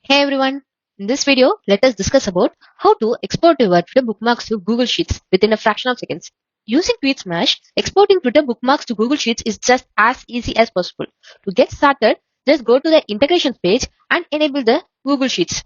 Hey everyone, in this video, let us discuss about how to export your Twitter bookmarks to Google Sheets within a fraction of seconds. Using Tweetsmash, exporting Twitter bookmarks to Google Sheets is just as easy as possible. To get started, just go to the integrations page and enable the Google Sheets.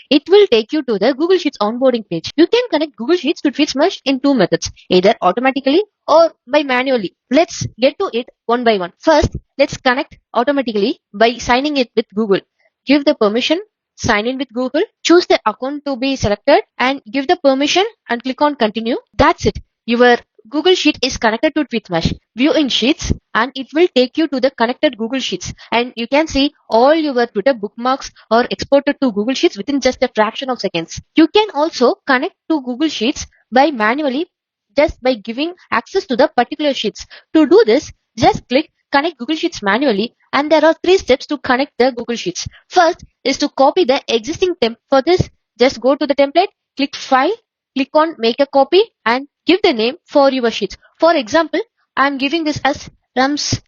It will take you to the Google Sheets onboarding page. You can connect Google Sheets to Tweetsmash in two methods, either automatically or by manually. Let's get to it one by one. First, let's connect automatically by signing it with Google. Give the permission, sign in with Google, choose the account to be selected and give the permission and click on continue. That's it. Your Google Sheet is connected to Tweetsmash. View in Sheets and it will take you to the connected Google Sheets and you can see all your Twitter bookmarks are exported to Google Sheets within just a fraction of seconds. You can also connect to Google Sheets by manually just by giving access to the particular sheets. To do this, just click connect Google Sheets manually and there are 3 steps to connect the Google Sheets. First is to copy the existing template. For this, just go to the template, click file, click on make a copy and give the name for your sheets. For example, I am giving this as Ram's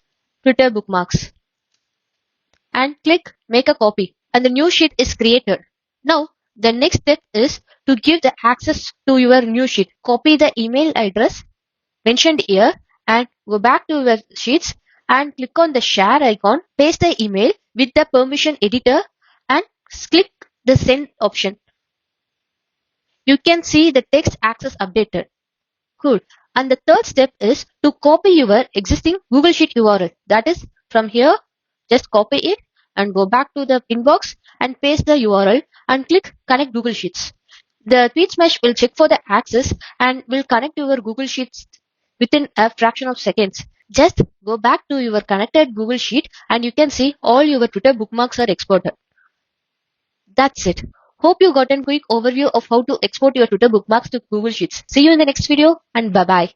Twitter bookmarks and click make a copy and the new sheet is created. Now the next step is to give the access to your new sheet. Copy the email address mentioned here and go back to your sheets and click on the share icon, paste the email with the permission editor and click the send option. You can see the text access updated. Cool. And the third step is to copy your existing Google Sheet URL. That is from here, just copy it and go back to the inbox and paste the URL and click connect Google Sheets. The Tweetsmash will check for the access and will connect your Google Sheets within a fraction of seconds. Just go back to your connected Google Sheet and you can see all your Twitter bookmarks are exported. That's it. Hope you got a quick overview of how to export your Twitter bookmarks to Google Sheets. See you in the next video and bye bye.